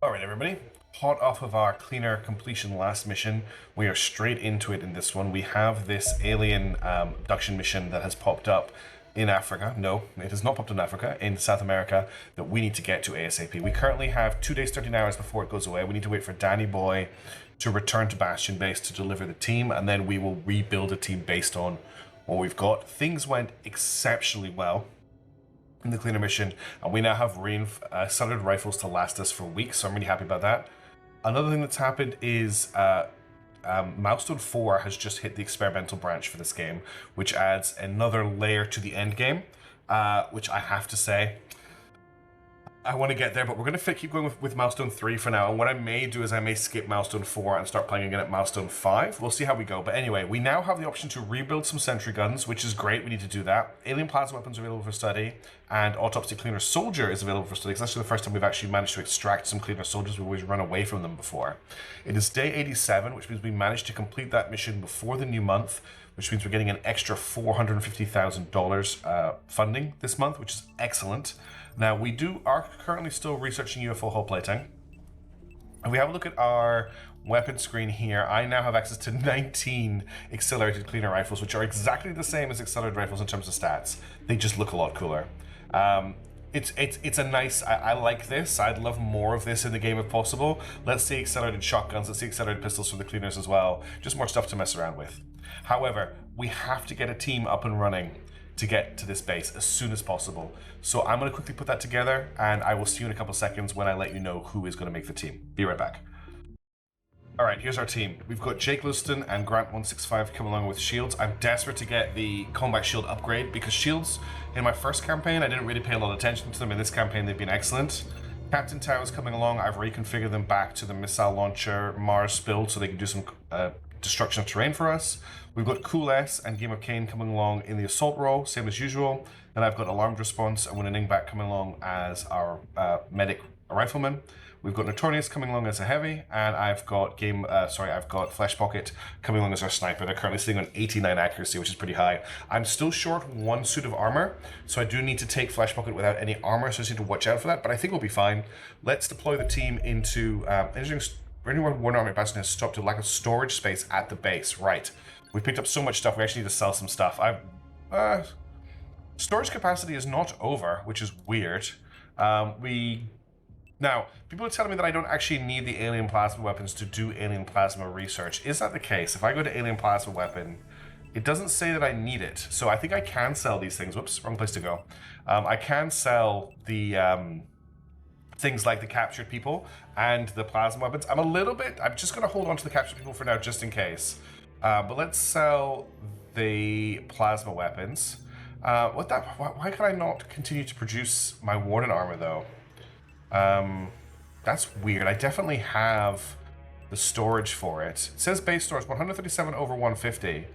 Alright everybody, hot off of our cleaner completion last mission, we are straight into it in this one. We have this alien abduction mission that has popped up in Africa. No, it has not popped in Africa, in South America, that we need to get to ASAP. We currently have 2 days, 13 hours before it goes away. We need to wait for Danny Boy to return to Bastion Base to deliver the team, and then we will rebuild a team based on what we've got. Things went exceptionally well in the cleaner mission, and we now have accelerated rifles to last us for weeks, so I'm really happy about that. Another thing that's happened is Milestone 4 has just hit the experimental branch for this game, which adds another layer to the end game, which I have to say, I want to get there, but we're going to keep going with Milestone 3 for now. And what I may do is I may skip Milestone 4 and start playing again at Milestone 5. We'll see how we go. But anyway, we now have the option to rebuild some sentry guns, which is great. We need to do that. Alien plasma weapons are available for study, and Autopsy Cleaner Soldier is available for study. It's actually the first time we've actually managed to extract some Cleaner Soldiers. We've always run away from them before. It is day 87, which means we managed to complete that mission before the new month, which means we're getting an extra $450,000 funding this month, which is excellent. Now, we are currently still researching UFO hull plating. If we have a look at our weapon screen here, I now have access to 19 accelerated cleaner rifles, which are exactly the same as accelerated rifles in terms of stats. They just look a lot cooler. It's a nice, I like this. I'd love more of this in the game if possible. Let's see accelerated shotguns, let's see accelerated pistols from the cleaners as well. Just more stuff to mess around with. However, we have to get a team up and running to get to this base as soon as possible. So I'm going to quickly put that together, and I will see you in a couple seconds when I let you know who is going to make the team. Be right back. Alright, here's our team. We've got Jake Lewiston and Grant165 coming along with shields. I'm desperate to get the combat shield upgrade, because shields, in my first campaign, I didn't really pay a lot of attention to them. In this campaign, they've been excellent. Captain Tau is coming along. I've reconfigured them back to the missile launcher Mars build so they can do some destruction of terrain for us. We've got Cool S and Game of Kane coming along in the assault role, same as usual. And I've got Alarmed Response and Winning back coming along as our medic rifleman. We've got Notorious coming along as a heavy, and I've got Flesh Pocket coming along as our sniper. They're currently sitting on 89 accuracy, which is pretty high. I'm still short 1 suit of armor, so I do need to take Flesh Pocket without any armor, so I just need to watch out for that, but I think we'll be fine. Let's deploy the team into anywhere one army bastion has stopped to lack of storage space at the base. Right. We picked up so much stuff, we actually need to sell some stuff. Storage capacity is not over, which is weird. Now, people are telling me that I don't actually need the alien plasma weapons to do alien plasma research. Is that the case? If I go to alien plasma weapon, it doesn't say that I need it. So I think I can sell these things. Whoops, wrong place to go. I can sell the things like the captured people and the plasma weapons. I'm just going to hold on to the captured people for now, just in case. But let's sell the plasma weapons. Why can I not continue to produce my Warden armor, though? That's weird. I definitely have the storage for it. It says base storage 137 over 150,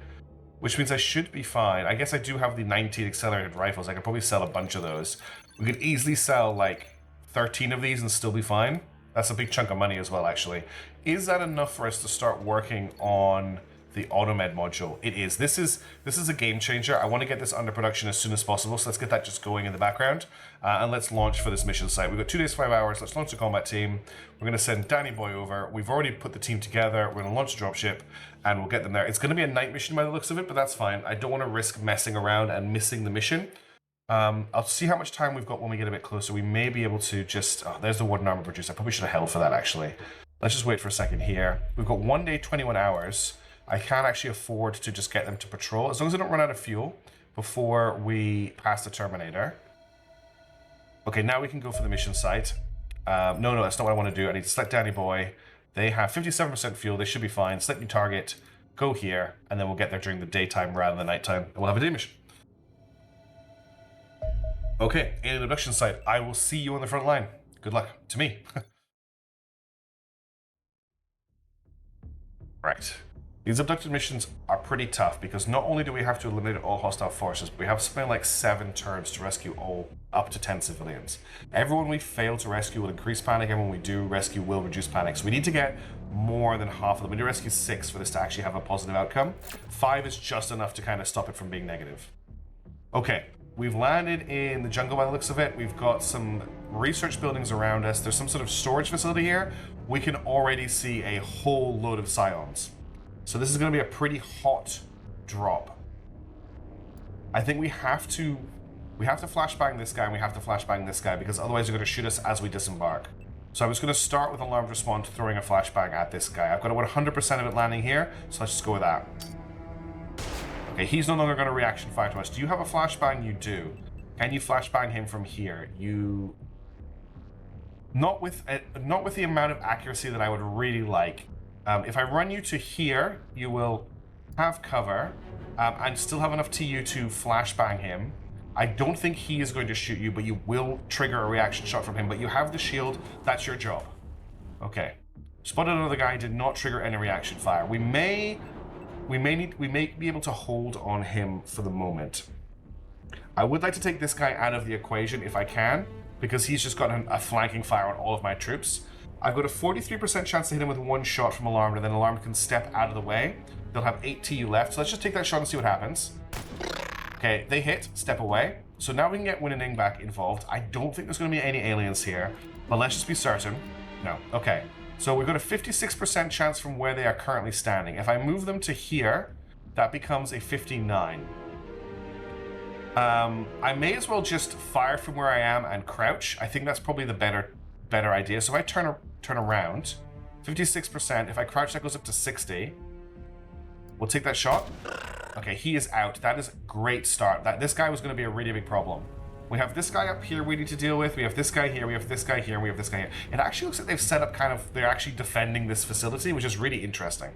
which means I should be fine. I guess I do have the 19 accelerated rifles. I could probably sell a bunch of those. We could easily sell like 13 of these and still be fine. That's a big chunk of money as well, actually. Is that enough for us to start working on the AutoMed module? It is. This is a game changer. I want to get this under production as soon as possible, so let's get that just going in the background, and let's launch for this mission site. We've got 2 days, 5 hours. Let's launch the combat team. We're going to send Danny Boy over. We've already put the team together. We're going to launch the dropship, and we'll get them there. It's going to be a night mission by the looks of it, but that's fine. I don't want to risk messing around and missing the mission. I'll see how much time we've got when we get a bit closer. We may be able to just... Oh, there's the Warden armor producer. I probably should have held for that, actually. Let's just wait for a second here. We've got 1 day, 21 hours. I can actually afford to just get them to patrol, as long as I don't run out of fuel before we pass the Terminator. Okay, now we can go for the mission site. No, that's not what I want to do. I need to select Danny Boy. They have 57% fuel. They should be fine. Select new target. Go here, and then we'll get there during the daytime rather than the nighttime, and we'll have a day mission. Okay, alien abduction site. I will see you on the front line. Good luck to me. Right. These abducted missions are pretty tough because not only do we have to eliminate all hostile forces, but we have something like 7 turns to rescue up to 10 civilians. Everyone we fail to rescue will increase panic, and when we do rescue will reduce panic. So we need to get more than half of them. We need to rescue 6 for this to actually have a positive outcome. 5 is just enough to kind of stop it from being negative. Okay, we've landed in the jungle by the looks of it. We've got some research buildings around us. There's some sort of storage facility here. We can already see a whole load of scions. So this is going to be a pretty hot drop. I think we have to flashbang this guy and we have to flashbang this guy because otherwise they're going to shoot us as we disembark. So I was going to start with alarmed response, throwing a flashbang at this guy. I've got 100% of it landing here, so let's just go with that. Okay, he's no longer going to reaction fire to us. Do you have a flashbang? You do. Can you flashbang him from here? You... Not with the amount of accuracy that I would really like. If I run you to here, you will have cover and still have enough TU to flashbang him. I don't think he is going to shoot you, but you will trigger a reaction shot from him. But you have the shield. That's your job. Okay. Spotted another guy. Did not trigger any reaction fire. We may be able to hold on him for the moment. I would like to take this guy out of the equation if I can, because he's just got a flanking fire on all of my troops. I've got a 43% chance to hit him with one shot from Alarmed, and then Alarmed can step out of the way. They'll have 8 TU left, so let's just take that shot and see what happens. Okay, they hit, step away. So now we can get Winning back involved. I don't think there's going to be any aliens here, but let's just be certain. No. Okay, so we've got a 56% chance from where they are currently standing. If I move them to here, that becomes a 59. I may as well just fire from where I am and crouch. I think that's probably the better idea. So if I turn around, 56%. If I crouch, that goes up to 60. We'll take that shot. Okay, he is out. That is a great start. This guy was going to be a really big problem. We have this guy up here we need to deal with. We have this guy here. We have this guy here. We have this guy here. It actually looks like they've set up they're actually defending this facility, which is really interesting.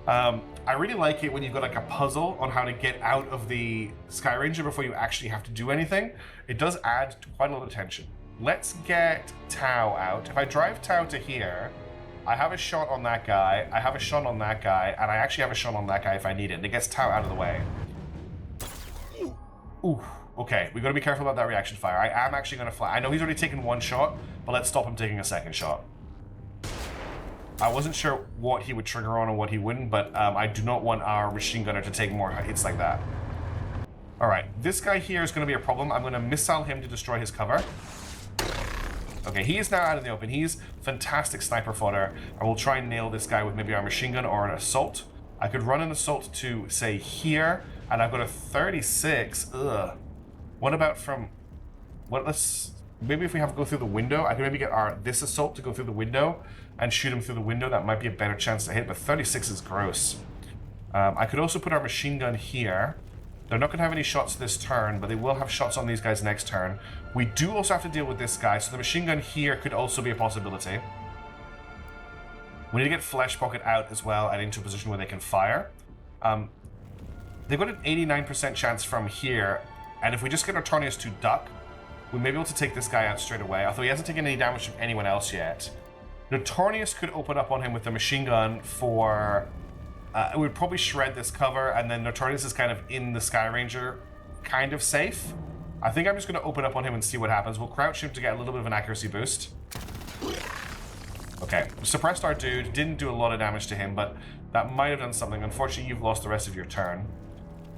I really like it when you've got like a puzzle on how to get out of the Sky Ranger before you actually have to do anything. It does add quite a lot of tension. Let's get Tau out. If I drive Tau to here, I have a shot on that guy, I have a shot on that guy, and I actually have a shot on that guy if I need it, and it gets Tau out of the way. Ooh, okay, we gotta be careful about that reaction fire. I am actually gonna fly. I know he's already taken one shot, but let's stop him taking a second shot. I wasn't sure what he would trigger on and what he wouldn't, but I do not want our machine gunner to take more hits like that. Alright, this guy here is gonna be a problem. I'm gonna missile him to destroy his cover. Okay, he is now out in the open. He's fantastic sniper fodder. I will try and nail this guy with maybe our machine gun or an assault. I could run an assault to, say, here, and I've got a 36. Ugh. What about from... Maybe if we have to go through the window, I could maybe get this assault to go through the window and shoot him through the window. That might be a better chance to hit, but 36 is gross. I could also put our machine gun here. They're not going to have any shots this turn, but they will have shots on these guys next turn. We do also have to deal with this guy, so the machine gun here could also be a possibility. We need to get Flesh Pocket out as well and into a position where they can fire. They've got an 89% chance from here, and if we just get Artornius to duck, we may be able to take this guy out straight away, although he hasn't taken any damage from anyone else yet. Notorious could open up on him with the machine gun for... it would probably shred this cover, and then Notorious is kind of in the Sky Ranger, kind of safe. I think I'm just going to open up on him and see what happens. We'll crouch him to get a little bit of an accuracy boost. Okay, suppressed our dude, didn't do a lot of damage to him, but that might have done something. Unfortunately, you've lost the rest of your turn.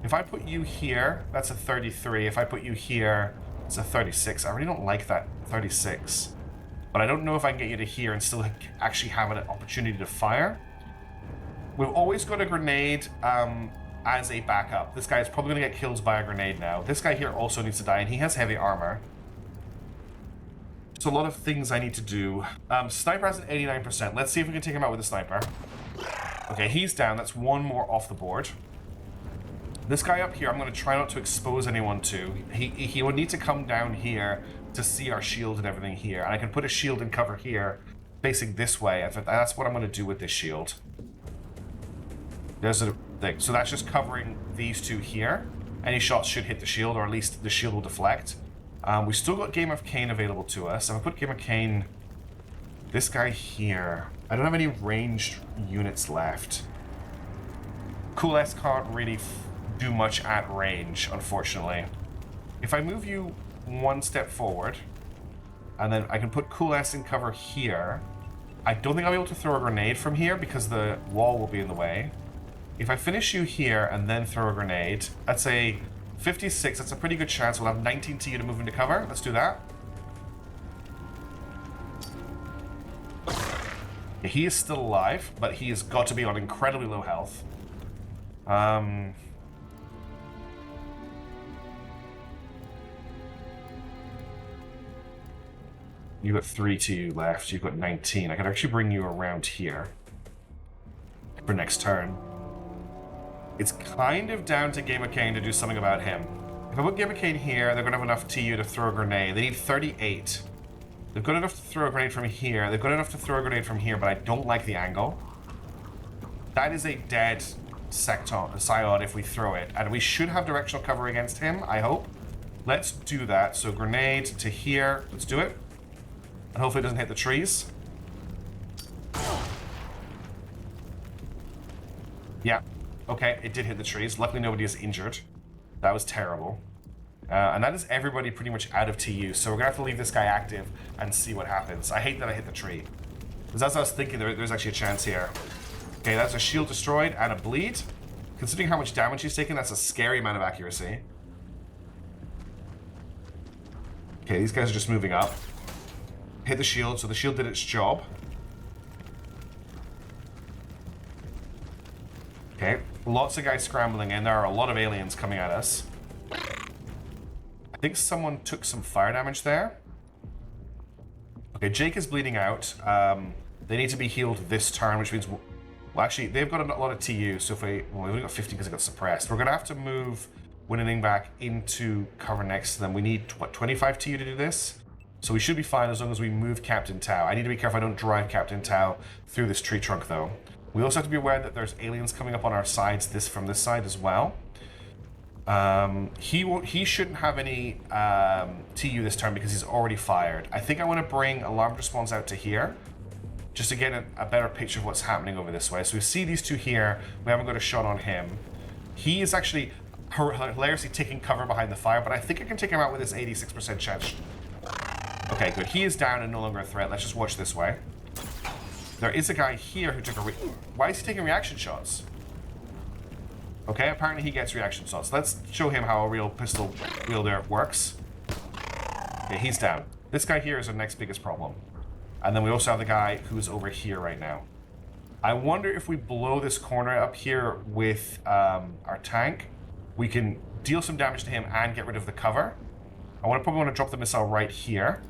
If I put you here, that's a 33. If I put you here, it's a 36. I really don't like that 36. But I don't know if I can get you to here and still actually have an opportunity to fire. We've always got a grenade as a backup. This guy is probably going to get killed by a grenade now. This guy here also needs to die, and he has heavy armor. So a lot of things I need to do. Sniper has an 89%. Let's see if we can take him out with a sniper. Okay, he's down. That's one more off the board. This guy up here, I'm going to try not to expose anyone to. He would need to come down here to see our shield and everything here. And I can put a shield and cover here, facing this way. That's what I'm going to do with this shield. There's a thing. So that's just covering these two here. Any shots should hit the shield, or at least the shield will deflect. We still got Game of Cain available to us. If I put Game of Cain, this guy here, I don't have any ranged units left. Cool S can't really do much at range, unfortunately. If I move you one step forward, and then I can put Cool S in cover here, I don't think I'll be able to throw a grenade from here because the wall will be in the way. If I finish you here and then throw a grenade, that's a 56. That's a pretty good chance. We'll have 19 TU to move into cover. Let's do that. He is still alive, but he has got to be on incredibly low health. You've got 3 to you left. You've got 19. I could actually bring you around here for next turn. It's kind of down to Gamer Kane to do something about him. If I put Gamer Kane here, they're going to have enough TU to throw a grenade. They need 38. They've got enough to throw a grenade from here. They've got enough to throw a grenade from here, but I don't like the angle. That is a dead Scion if we throw it. And we should have directional cover against him, I hope. Let's do that. So grenade to here. Let's do it. And hopefully it doesn't hit the trees. Yeah. Okay, it did hit the trees. Luckily nobody is injured. That was terrible. And that is everybody pretty much out of TU, so we're going to have to leave this guy active and see what happens. I hate that I hit the tree. Because as I was thinking, there's actually a chance here. Okay, that's a shield destroyed and a bleed. Considering how much damage he's taken, that's a scary amount of accuracy. Okay, these guys are just moving up. Hit the shield, so the shield did its job. Okay, lots of guys scrambling in. There are a lot of aliens coming at us. I think someone took some fire damage there. Okay, Jake is bleeding out. They need to be healed this turn, which means... Well, actually, they've got a lot of TU, so if we... Well, we've only got 50 because it got suppressed. We're going to have to move Winning back into cover next to them. We need, what, 25 TU to do this? So we should be fine as long as we move Captain Tau. I need to be careful I don't drive Captain Tau through this tree trunk, though. We also have to be aware that there's aliens coming up on our sides, from this side as well. He shouldn't have any TU this turn because he's already fired. I think I want to bring alarm response out to here, just to get a better picture of what's happening over this way. So we see these two here. We haven't got a shot on him. He is actually hilariously taking cover behind the fire, but I think I can take him out with this 86% chance. Okay, good. He is down and no longer a threat. Let's just watch this way. There is a guy here who took a Why is he taking reaction shots? Okay, apparently he gets reaction shots. Let's show him how a real pistol wielder works. Okay, he's down. This guy here is our next biggest problem. And then we also have the guy who's over here right now. I wonder if we blow this corner up here with our tank, we can deal some damage to him and get rid of the cover. I probably want to drop the missile right here.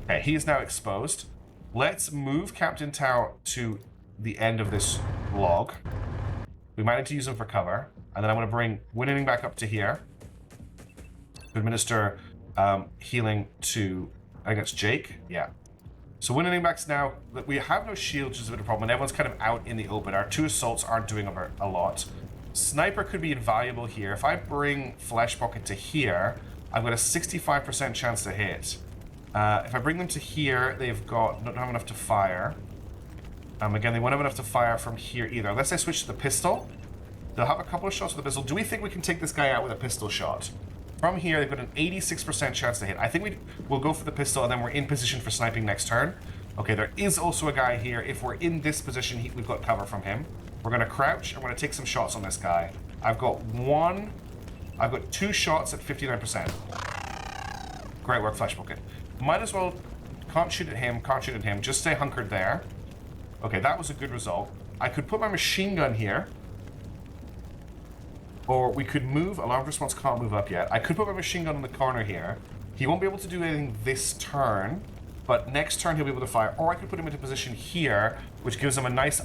Okay, he is now exposed. Let's move Captain Tau to the end of this log. We might need to use him for cover. And then I want to bring Winning back up to here. To administer healing to, I think it's Jake. Yeah. So Winning back's now, we have no shield, which is a bit of a problem, and everyone's kind of out in the open. Our two assaults aren't doing a lot. Sniper could be invaluable here. If I bring Flesh Pocket to here, I've got a 65% chance to hit. If I bring them to here, don't have enough to fire. Again, they won't have enough to fire from here either. Unless I switch to the pistol, they'll have a couple of shots with the pistol. Do we think we can take this guy out with a pistol shot? From here, they've got an 86% chance to hit. I think we'll go for the pistol, and then we're in position for sniping next turn. Okay, there is also a guy here. If we're in this position, we've got cover from him. We're going to crouch, and we're going to take some shots on this guy. I've got two shots at 59%. Great work, Flesh Bucket. Might as well, can't shoot at him, just stay hunkered there. Okay, that was a good result. I could put my machine gun here. Or we could move, alarm response can't move up yet. I could put my machine gun in the corner here. He won't be able to do anything this turn, but next turn he'll be able to fire. Or I could put him into position here, which gives him a nice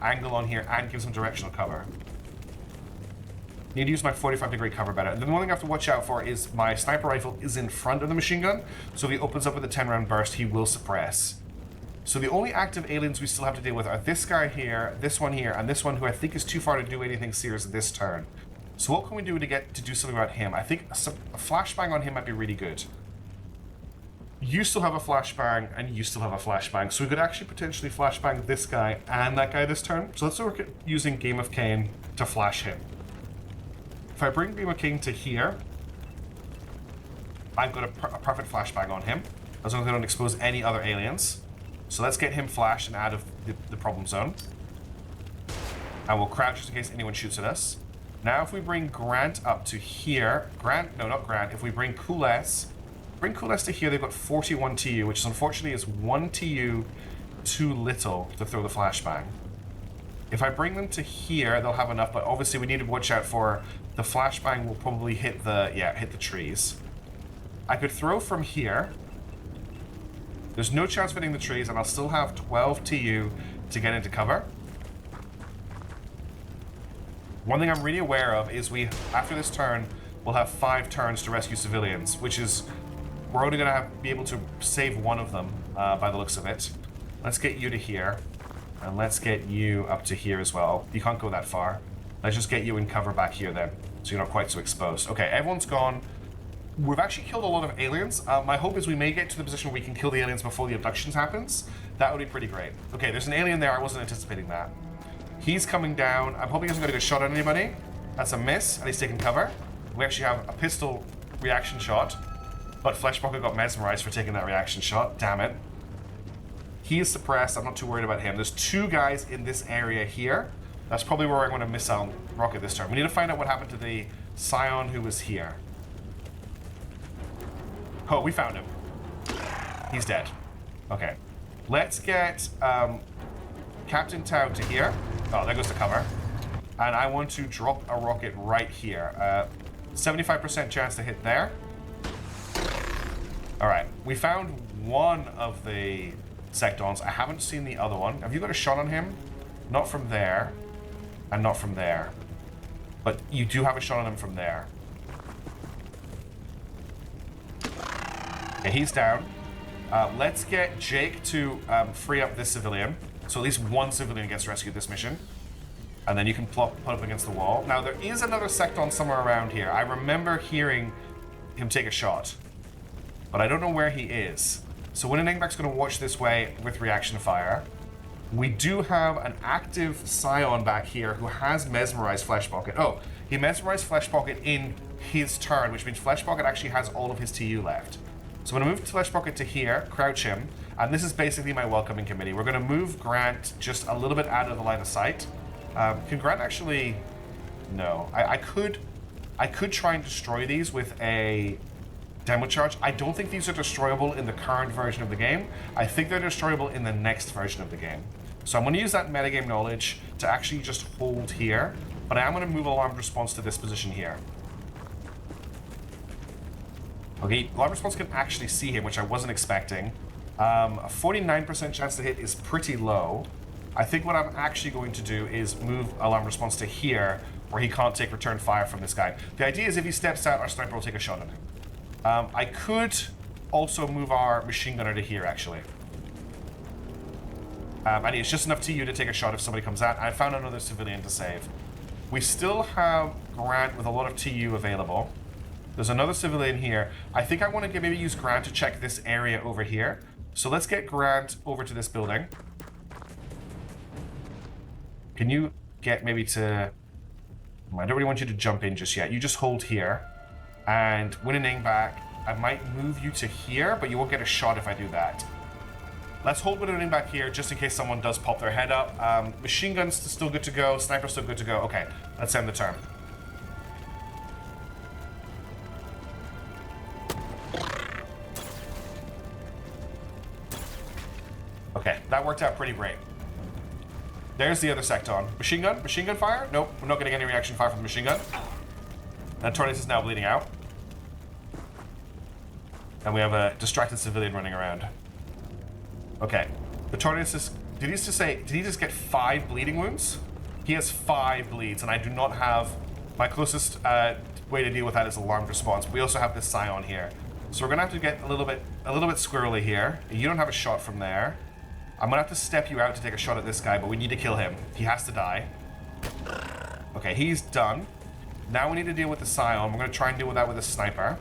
angle on here and gives him directional cover. Need to use my 45-degree cover better. And then the one thing I have to watch out for is my sniper rifle is in front of the machine gun, so if he opens up with a 10-round burst, he will suppress. So the only active aliens we still have to deal with are this guy here, this one here, and this one who I think is too far to do anything serious this turn. So what can we do to do something about him? I think a flashbang on him might be really good. You still have a flashbang, and you still have a flashbang, so we could actually potentially flashbang this guy and that guy this turn. So let's look at using Game of Cain to flash him. If I bring Game of Cain to here, I've got a perfect flashbang on him, as long as I don't expose any other aliens. So let's get him flashed and out of the problem zone. And we'll crouch just in case anyone shoots at us. Now if we bring Grant up to here, no, not Grant, if we bring Kules Bring coolness to here, they've got 41 TU, which is unfortunately is 1 TU too little to throw the flashbang. If I bring them to here, they'll have enough, but obviously we need to watch out for the flashbang will probably hit the, hit the trees. I could throw from here. There's no chance of hitting the trees, and I'll still have 12 TU to get into cover. One thing I'm really aware of is after this turn, we'll have 5 turns to rescue civilians, which is, we're only gonna be able to save one of them, by the looks of it. Let's get you to here, and let's get you up to here as well. You can't go that far. Let's just get you in cover back here then, so you're not quite so exposed. Okay, everyone's gone. We've actually killed a lot of aliens. My hope is we may get to the position where we can kill the aliens before the abductions happens. That would be pretty great. Okay, there's an alien there. I wasn't anticipating that. He's coming down. I'm hoping he hasn't got a good shot on anybody. That's a miss, and he's taking cover. We actually have a pistol reaction shot, but Fleshpocket got mesmerized for taking that reaction shot. Damn it. He is suppressed. I'm not too worried about him. There's 2 guys in this area here. That's probably where I'm going to missile rocket this turn. We need to find out what happened to the Scion who was here. Oh, we found him. He's dead. Okay. Let's get Captain Tau to here. Oh, there goes the cover. And I want to drop a rocket right here. 75% chance to hit there. Alright. We found one of the Sectons. I haven't seen the other one. Have you got a shot on him? Not from there. And not from there. But you do have a shot on him from there. Okay, he's down. Let's get Jake to free up this civilian. So at least one civilian gets rescued this mission. And then you can put up against the wall. Now, there is another Secton somewhere around here. I remember hearing him take a shot. But I don't know where he is. So Winningbach's going to watch this way with reaction fire. We do have an active Scion back here who has mesmerized Fleshpocket. Oh, he mesmerized Fleshpocket in his turn, which means Fleshpocket actually has all of his TU left. So I'm going to move Fleshpocket to here, crouch him, and this is basically my welcoming committee. We're going to move Grant just a little bit out of the line of sight. Can Grant actually... No. I could try and destroy these with a demo charge. I don't think these are destroyable in the current version of the game. I think they're destroyable in the next version of the game. So I'm going to use that metagame knowledge to actually just hold here, but I am going to move alarm response to this position here. Okay, alarm response can actually see him, which I wasn't expecting. A 49% chance to hit is pretty low. I think what I'm actually going to do is move alarm response to here, where he can't take return fire from this guy. The idea is if he steps out, our sniper will take a shot at him. I could also move our machine gunner to here, actually. And it's just enough TU to take a shot if somebody comes out. I found another civilian to save. We still have Grant with a lot of TU available. There's another civilian here. I think I want to maybe use Grant to check this area over here. So let's get Grant over to this building. Can you get maybe to... I don't really want you to jump in just yet. You just hold here. And Winningbach, I might move you to here, but you won't get a shot if I do that. Let's hold Winningbach here just in case someone does pop their head up. Machine gun's still good to go. Sniper's still good to go. Okay, let's end the turn. Okay, that worked out pretty great. There's the other Secton. Machine gun fire? Nope, we're not getting any reaction fire from the machine gun. And Tortoise is now bleeding out. And we have a distracted civilian running around. Okay, the Tortoise is... Did he just get 5 bleeding wounds? He has 5 bleeds, and I do not have... My closest way to deal with that is alarmed response. We also have this Scion here. So we're gonna have to get a little bit squirrely here. You don't have a shot from there. I'm gonna have to step you out to take a shot at this guy, but we need to kill him. He has to die. Okay, he's done. Now we need to deal with the Scion. We're gonna try and deal with that with a sniper.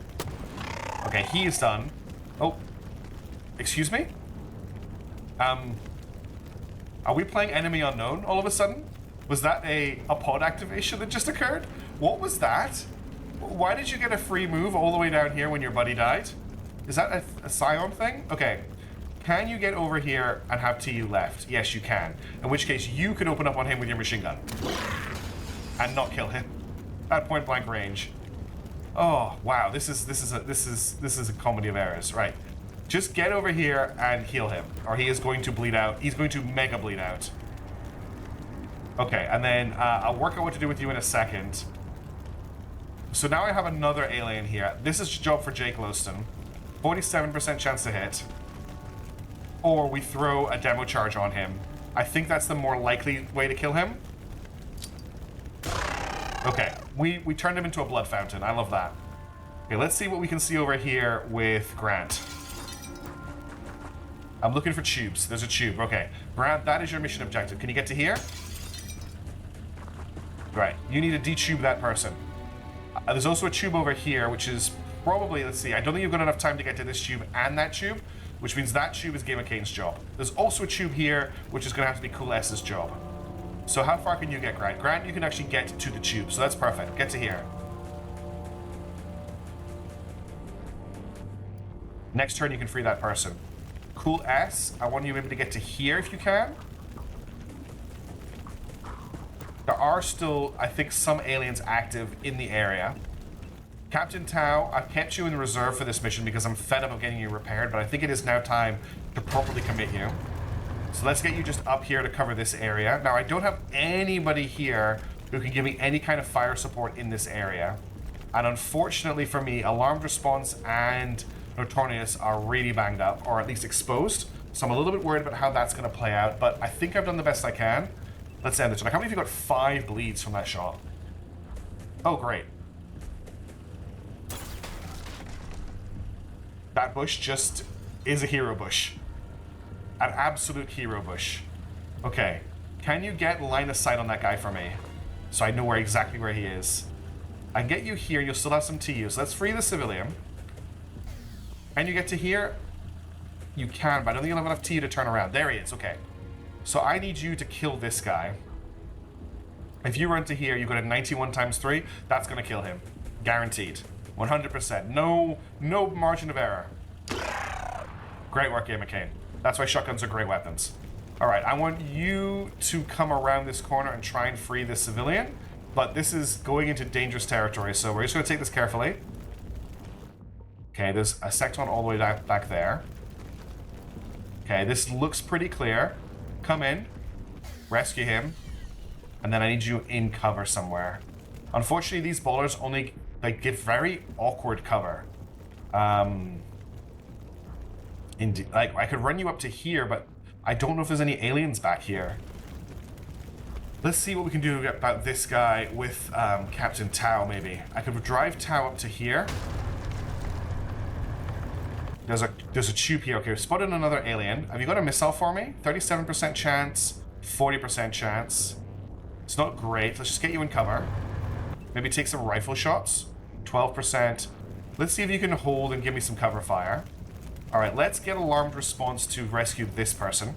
Okay, he is done. Oh, excuse me? Are we playing Enemy Unknown all of a sudden? Was that a pod activation that just occurred? What was that? Why did you get a free move all the way down here when your buddy died? Is that a Scion thing? Okay. Can you get over here and have TU left? Yes, you can. In which case, you could open up on him with your machine gun. And not kill him. At point blank range. Oh wow, this is a comedy of errors. Right, just get over here and heal him, or he is going to bleed out. He's going to mega bleed out. Okay, and then I'll work out what to do with you in a second. So now I have another alien here. This is job for Jake Lowston. 47% chance to hit. Or we throw a demo charge on him. I think that's the more likely way to kill him. Okay, we turned him into a blood fountain. I love that. Okay, let's see what we can see over here with Grant. I'm looking for tubes. There's a tube. Okay, Grant, that is your mission objective. Can you get to here? Right, you need to detube that person. There's also a tube over here, which is probably, let's see, I don't think you've got enough time to get to this tube and that tube, which means that tube is Gamer Kane's job. There's also a tube here, which is going to have to be Cool S's job. So how far can you get, Grant? Grant, you can actually get to the tube, so that's perfect. Get to here. Next turn, you can free that person. Cool S, I want you able to get to here if you can. There are still, I think, some aliens active in the area. Captain Tau, I've kept you in reserve for this mission because I'm fed up of getting you repaired, but I think it is now time to properly commit you. So let's get you just up here to cover this area. Now, I don't have anybody here who can give me any kind of fire support in this area. And unfortunately for me, Alarmed Response and Notorious are really banged up, or at least exposed. So I'm a little bit worried about how that's going to play out, but I think I've done the best I can. Let's end this. I can't believe you got 5 bleeds from that shot. Oh, great. That bush just is a hero bush. An absolute hero bush. Okay. Can you get line of sight on that guy for me? So I know exactly where he is. I can get you here. You'll still have some TU. So let's free the civilian. Can you get to here? You can, but I don't think you'll have enough TU to turn around. There he is. Okay. So I need you to kill this guy. If you run to here, you got a 91 times 3. That's going to kill him. Guaranteed. 100%. No margin of error. Great work, Gamer Kane. That's why shotguns are great weapons. All right, I want you to come around this corner and try and free this civilian. But this is going into dangerous territory, so we're just going to take this carefully. Okay, there's a secton all the way back there. Okay, this looks pretty clear. Come in, rescue him, and then I need you in cover somewhere. Unfortunately, these ballers only give very awkward cover. Indeed, like I could run you up to here, but I don't know if there's any aliens back here. Let's see what we can do about this guy with Captain Tau. Maybe I could drive Tau up to here. There's a tube here. Okay, we've spotted another alien. Have you got a missile for me? 37% chance, 40% chance. It's not great. Let's just get you in cover. Maybe take some rifle shots. 12%. Let's see if you can hold and give me some cover fire. All right, let's get Alarmed Response to rescue this person.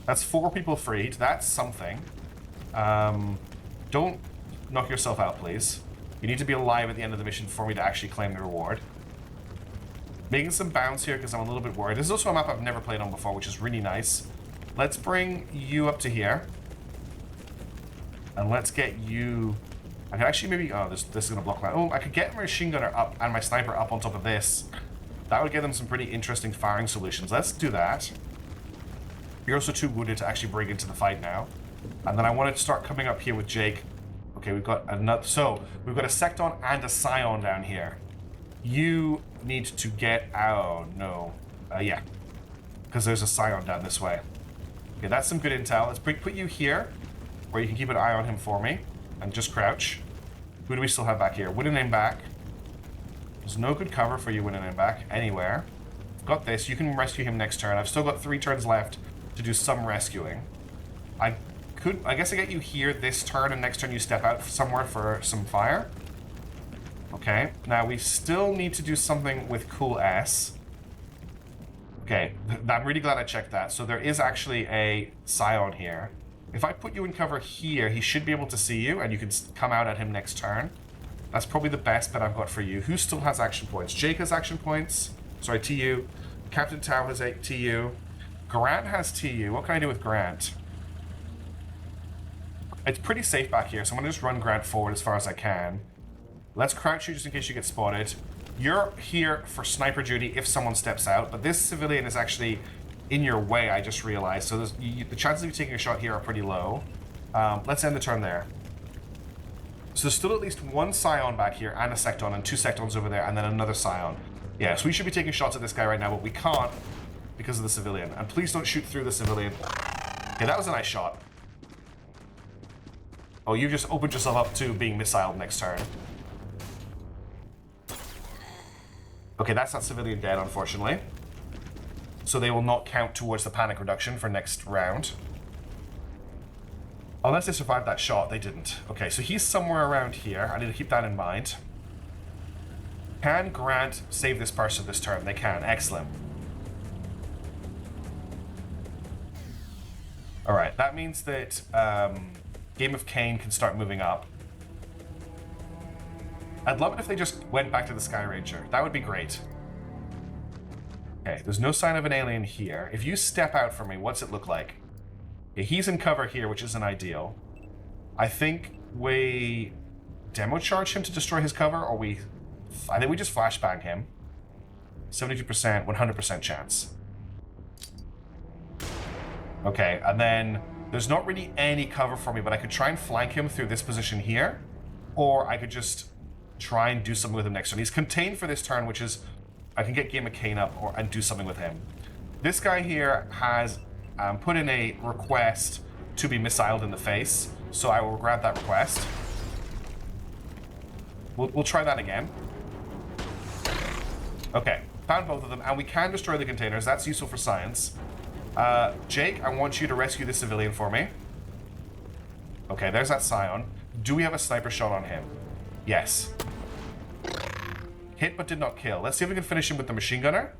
That's 4 people freed. That's something. Don't knock yourself out, please. You need to be alive at the end of the mission for me to actually claim the reward. Making some bounce here because I'm a little bit worried. This is also a map I've never played on before, which is really nice. Let's bring you up to here. And let's get you... I could actually maybe... Oh, this is going to block that. Oh, I could get my machine gunner up and my sniper up on top of this. That would give them some pretty interesting firing solutions. Let's do that. You're also too wounded to actually bring into the fight now. And then I wanted to start coming up here with Jake. Okay, we've got another... So, we've got a Secton and a Scion down here. You need to get... Oh, no. Yeah. Because there's a Scion down this way. Okay, that's some good intel. Let's put you here, where you can keep an eye on him for me. And just crouch. Who do we still have back here? Wooden aim back. There's no good cover for you, Wooden aim back, anywhere. Got this. You can rescue him next turn. I've still got 3 turns left to do some rescuing. I guess I get you here this turn, and next turn you step out somewhere for some fire. Okay, now we still need to do something with Cool S. Okay, I'm really glad I checked that. So there is actually a Scion here. If I put you in cover here, he should be able to see you, and you can come out at him next turn. That's probably the best bet I've got for you. Who still has action points? Jake has action points. Sorry, TU. Captain Tau has TU. Grant has TU. What can I do with Grant? It's pretty safe back here, so I'm going to just run Grant forward as far as I can. Let's crouch you just in case you get spotted. You're here for sniper duty if someone steps out, but this civilian is actually in your way, I just realized. So the chances of you taking a shot here are pretty low. Let's end the turn there. So there's still at least one Scion back here, and a Secton, and two Sectons over there, and then another Scion. Yeah, so we should be taking shots at this guy right now, but we can't because of the civilian. And please don't shoot through the civilian. Okay, that was a nice shot. Oh, you just opened yourself up to being missiled next turn. Okay, that's that civilian dead, unfortunately. So they will not count towards the panic reduction for next round. Unless they survived that shot, they didn't. Okay, so he's somewhere around here. I need to keep that in mind. Can Grant save this person this turn? They can. Excellent. Alright, that means that Game of Cain can start moving up. I'd love it if they just went back to the Sky Ranger. That would be great. Okay, there's no sign of an alien here. If you step out for me, what's it look like? Okay, he's in cover here, which isn't ideal. I think we demo charge him to destroy his cover, or I think we just flashbang him. 72%, 100% chance. Okay, and then there's not really any cover for me, but I could try and flank him through this position here, or I could just try and do something with him next turn. He's contained for this turn, which is I can get Game of Cain up and do something with him. This guy here has put in a request to be missiled in the face, so I will grab that request. We'll try that again. Okay, found both of them, and we can destroy the containers. That's useful for science. Jake, I want you to rescue this civilian for me. Okay, there's that Scion. Do we have a sniper shot on him? Yes. Hit but did not kill. Let's see if we can finish him with the machine gunner.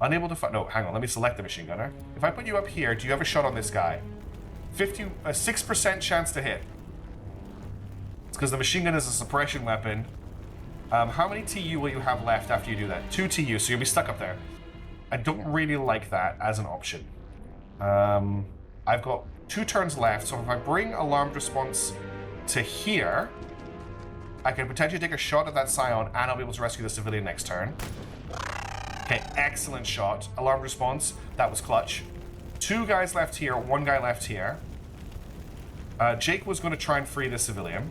Unable to find... No, hang on. Let me select the machine gunner. If I put you up here, do you have a shot on this guy? 6% chance to hit. It's because the machine gun is a suppression weapon. How many TU will you have left after you do that? 2 TU, so you'll be stuck up there. I don't really like that as an option. I've got 2 turns left, so if I bring alarmed response to here, I can potentially take a shot at that Scion, and I'll be able to rescue the civilian next turn. Okay, excellent shot. Alarmed response. That was clutch. 2 guys left here, 1 guy left here. Jake was going to try and free the civilian.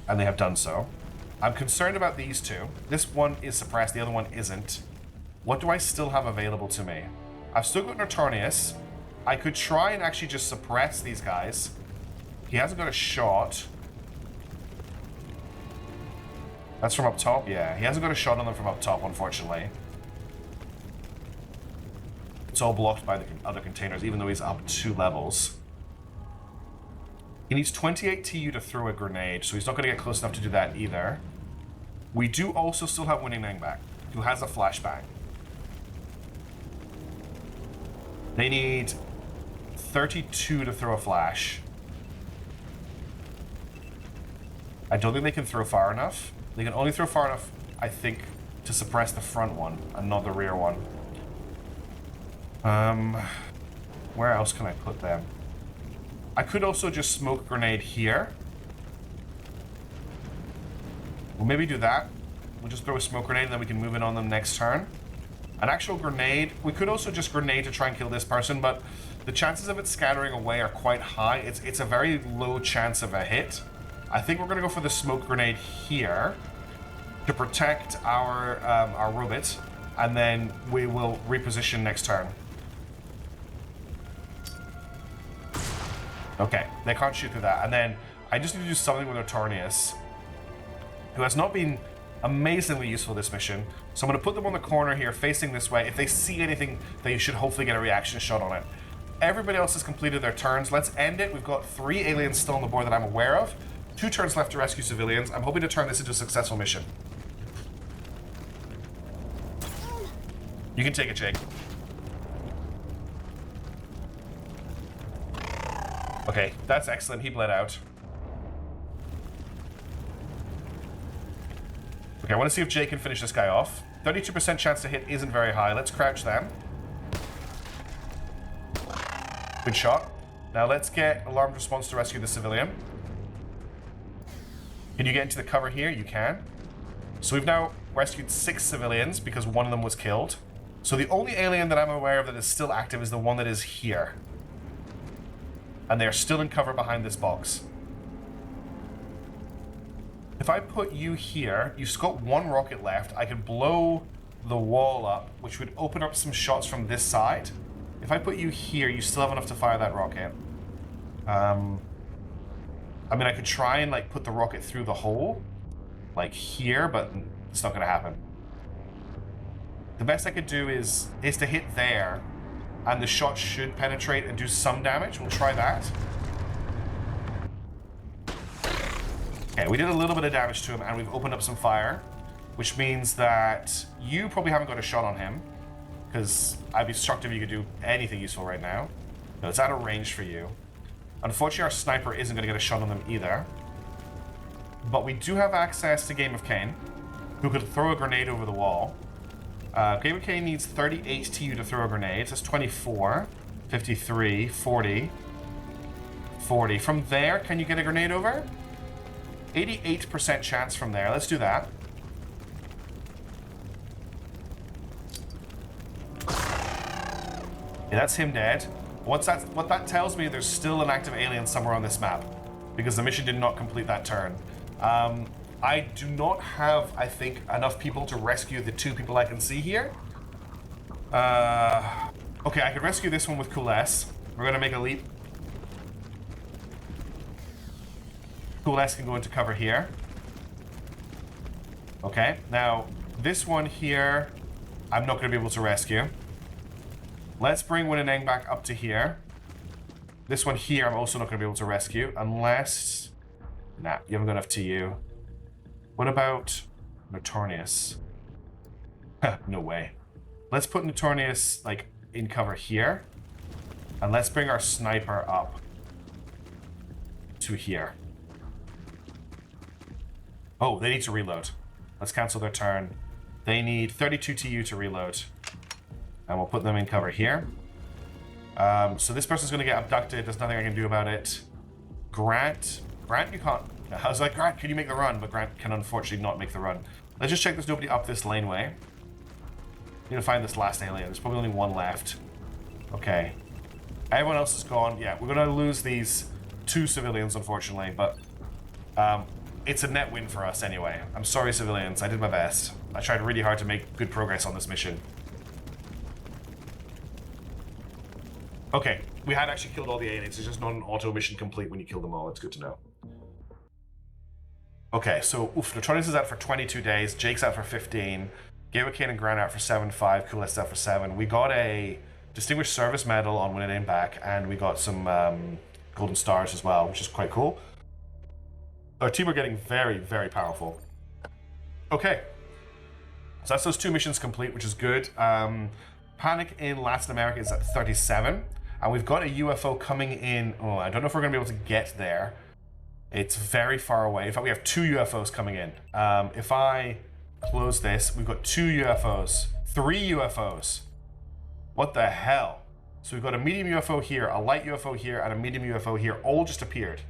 And they have done so. I'm concerned about these 2. This one is suppressed, the other one isn't. What do I still have available to me? I've still got Notorious. I could try and actually just suppress these guys. He hasn't got a shot. That's from up top? Yeah, he hasn't got a shot on them from up top, unfortunately. It's all blocked by the other containers, even though he's up 2 levels. He needs 28 TU to throw a grenade, so he's not going to get close enough to do that either. We do also still have Winning Nangbak, who has a flashbang. They need 32 to throw a flash. I don't think they can throw far enough. They can only throw far enough, I think, to suppress the front one and not the rear one. Where else can I put them? I could also just smoke grenade here. We'll maybe do that. We'll just throw a smoke grenade and then we can move in on them next turn. An actual grenade. We could also just grenade to try and kill this person, but the chances of it scattering away are quite high. It's a very low chance of a hit. I think we're going to go for the smoke grenade here to protect our robot, and then we will reposition next turn. Okay, they can't shoot through that. And then I just need to do something with Notorious, who has not been amazingly useful this mission. So I'm going to put them on the corner here, facing this way. If they see anything, they should hopefully get a reaction shot on it. Everybody else has completed their turns. Let's end it. We've got 3 aliens still on the board that I'm aware of. 2 turns left to rescue civilians. I'm hoping to turn this into a successful mission. You can take it, Jake. Okay, that's excellent. He bled out. Okay, I want to see if Jake can finish this guy off. 32% chance to hit isn't very high. Let's crouch them. Good shot. Now let's get alarmed response to rescue the civilian. Can you get into the cover here? You can. So we've now rescued 6 civilians because one of them was killed. So the only alien that I'm aware of that is still active is the one that is here. And they're still in cover behind this box. If I put you here, you've got 1 rocket left. I could blow the wall up, which would open up some shots from this side. If I put you here, you still have enough to fire that rocket. I mean, I could try and like put the rocket through the hole, like here, but it's not gonna happen. The best I could do is to hit there, and the shot should penetrate and do some damage. We'll try that. Okay, we did a little bit of damage to him, and we've opened up some fire, which means that you probably haven't got a shot on him, because I'd be shocked if you could do anything useful right now. No, it's out of range for you. Unfortunately, our sniper isn't going to get a shot on them either. But we do have access to Game of Cain, who could throw a grenade over the wall. Game of Cain needs 38 TU to throw a grenade. So that's 24, 53, 40, 40. From there, can you get a grenade over? 88% chance from there. Let's do that. Yeah, that's him dead. What that tells me, there's still an active alien somewhere on this map, because the mission did not complete that turn. I do not have, I think, enough people to rescue the 2 people I can see here. Okay, I could rescue this one with Cooless. We're gonna make a leap. Cooless can go into cover here. Okay, now this one here, I'm not gonna be able to rescue. Let's bring Winaneng back up to here. This one here, I'm also not going to be able to rescue, unless... Nah, you haven't got enough TU. What about Notornius? No way. Let's put Notornius, like, in cover here. And let's bring our sniper up to here. Oh, they need to reload. Let's cancel their turn. They need 32 TU to reload. And we'll put them in cover here. So this person's going to get abducted. There's nothing I can do about it. Grant, you can't. I was like, Grant, can you make the run? But Grant can unfortunately not make the run. Let's just check there's nobody up this laneway. Need to find this last alien. There's probably only 1 left. Okay. Everyone else is gone. Yeah, we're going to lose these 2 civilians, unfortunately. But it's a net win for us anyway. I'm sorry, civilians. I did my best. I tried really hard to make good progress on this mission. Okay, we had actually killed all the aliens. It's just not an auto mission complete when you kill them all. It's good to know. Okay, so Notorious is out for 22 days. Jake's out for 15. Game of Cain and Grant out for 7-5. Coolest out for 7. We got a Distinguished Service Medal on winning in back, and we got some Golden Stars as well, which is quite cool. Our team are getting very, very powerful. Okay, so that's those 2 missions complete, which is good. Panic in Latin America is at 37. And we've got a UFO coming in. Oh, I don't know if we're going to be able to get there. It's very far away. In fact, we have 2 UFOs coming in. If I close this, we've got 2 UFOs. 3 UFOs. What the hell? So we've got a medium UFO here, a light UFO here, and a medium UFO here. All just appeared.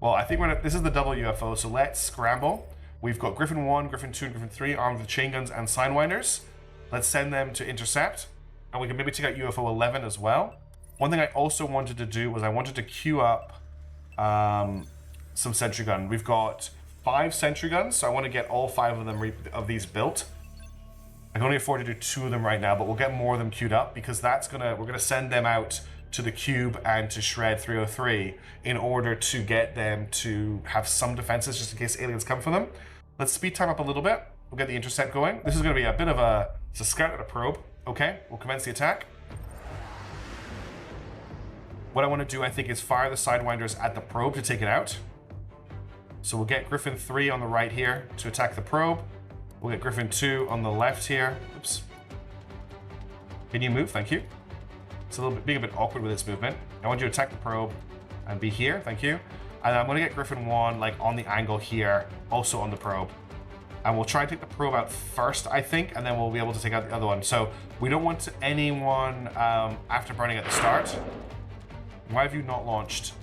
Well, I think this is the double UFO, so let's scramble. We've got Griffin 1, Griffin 2, and Griffin 3 armed with chain guns and Sidewinders. Let's send them to intercept. And we can maybe take out UFO 11 as well. One thing I also wanted to do was I wanted to queue up some sentry gun. We've got 5 sentry guns, so I want to get all 5 of them of these built. I can only afford to do 2 of them right now, but we'll get more of them queued up because we're gonna send them out to the cube and to shred 303 in order to get them to have some defenses just in case aliens come for them. Let's speed time up a little bit. We'll get the intercept going. This is gonna be a bit of it's a scout and a probe. Okay, we'll commence the attack. What I want to do, I think, is fire the Sidewinders at the probe to take it out. So we'll get Griffin 3 on the right here to attack the probe. We'll get Griffin 2 on the left here. Oops. Can you move? Thank you. It's being a bit awkward with its movement. I want you to attack the probe and be here. Thank you. And I'm going to get Griffin 1 like on the angle here, also on the probe. And we'll try and take the probe out first, I think, and then we'll be able to take out the other one. So we don't want anyone afterburning at the start. Why have you not launched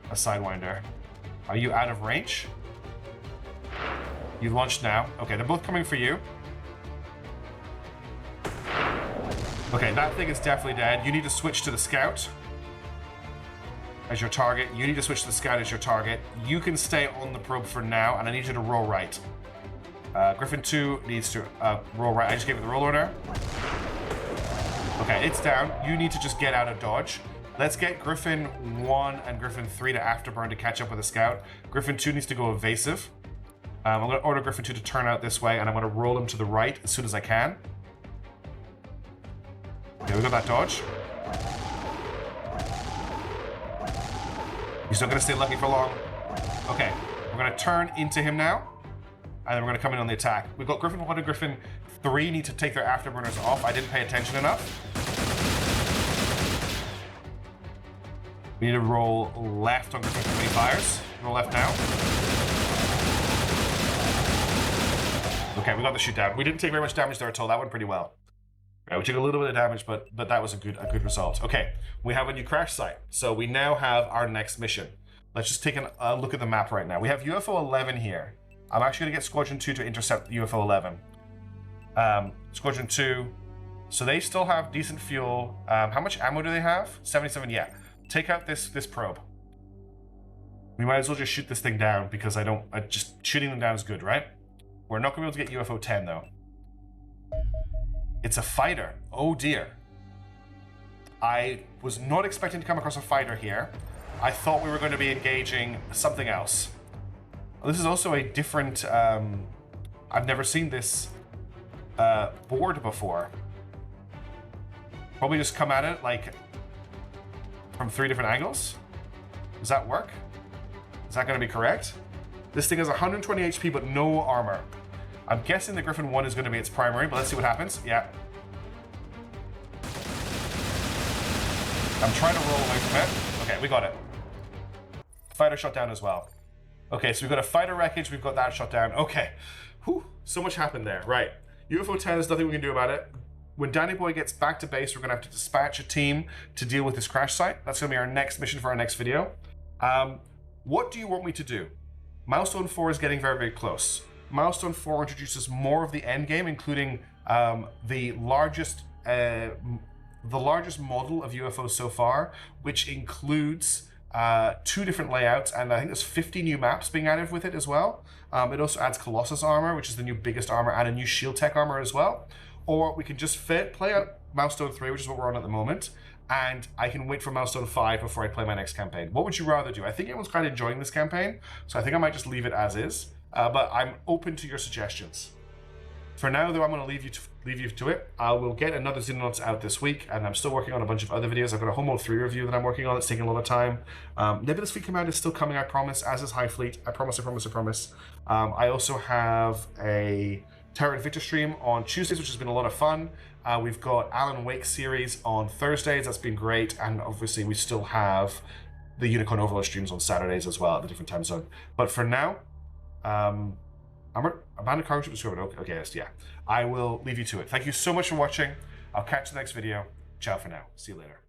a Sidewinder? Are you out of range? You've launched now. Okay, they're both coming for you. Okay, that thing is definitely dead. You need to switch to the Scout as your target. You need to switch to the Scout as your target. You can stay on the probe for now, and I need you to roll right. Griffin 2 needs to roll right. I just gave it the roll order. Okay, it's down. You need to just get out of dodge. Let's get Griffin 1 and Griffin 3 to afterburn to catch up with the Scout. Griffin 2 needs to go evasive. I'm going to order Griffin 2 to turn out this way, and I'm going to roll him to the right as soon as I can. Okay, we got that dodge. He's not going to stay lucky for long. Okay, we're going to turn into him now, and then we're going to come in on the attack. We've got Griffin 1 and Griffin 3 need to take their afterburners off. I didn't pay attention enough. We need to roll left on Griffin 3 fires. Roll left now. Okay, we got the shoot down. We didn't take very much damage there at all. That went pretty well. Right, we took a little bit of damage, but that was a good result. Okay, we have a new crash site. So we now have our next mission. Let's just take a look at the map right now. We have UFO 11 here. I'm actually going to get Squadron 2 to intercept UFO 11. Squadron 2. So they still have decent fuel. How much ammo do they have? 77, yeah. Take out this probe. We might as well just shoot this thing down because just shooting them down is good, right? We're not going to be able to get UFO 10 though. It's a fighter. Oh dear. I was not expecting to come across a fighter here. I thought we were going to be engaging something else. This is also a different... I've never seen this board before. Probably just come at it like from 3 different angles. Does that work? Is that going to be correct? This thing has 120 HP but no armor. I'm guessing the Griffin 1 is going to be its primary, but let's see what happens. Yeah. I'm trying to roll away from it. Okay, we got it. Fighter shot down as well. Okay, so we've got a fighter wreckage. We've got that shot down. Okay. Whew, so much happened there. Right. UFO 10, there's nothing we can do about it. When Danny Boy gets back to base, we're going to have to dispatch a team to deal with this crash site. That's going to be our next mission for our next video. What do you want me to do? Milestone 4 is getting very, very close. Milestone 4 introduces more of the end game, including the largest model of UFOs so far, which includes 2 different layouts, and I think there's 50 new maps being added with it as well. It also adds Colossus armor, which is the new biggest armor, and a new shield tech armor as well. Or we can just play out Milestone 3, which is what we're on at the moment, and I can wait for Milestone 5 before I play my next campaign. What would you rather do? I think everyone's kind of enjoying this campaign, so I think I might just leave it as is. But I'm open to your suggestions. For now, though, I'm going to leave you to it. I will get another Xenonauts out this week, and I'm still working on a bunch of other videos. I've got a Homeworld 3 review that I'm working on that's taking a lot of time. Nebulous Fleet Command is still coming, I promise, as is High Fleet. I promise, I promise, I promise. I also have a Terra Invicta stream on Tuesdays, which has been a lot of fun. We've got Alan Wake series on Thursdays. That's been great. And obviously, we still have the Unicorn Overlord streams on Saturdays as well at a different time zone. But for now, Abandoned cargo ship discovered. Okay, yes, yeah. I will leave you to it. Thank you so much for watching. I'll catch you in the next video. Ciao for now. See you later.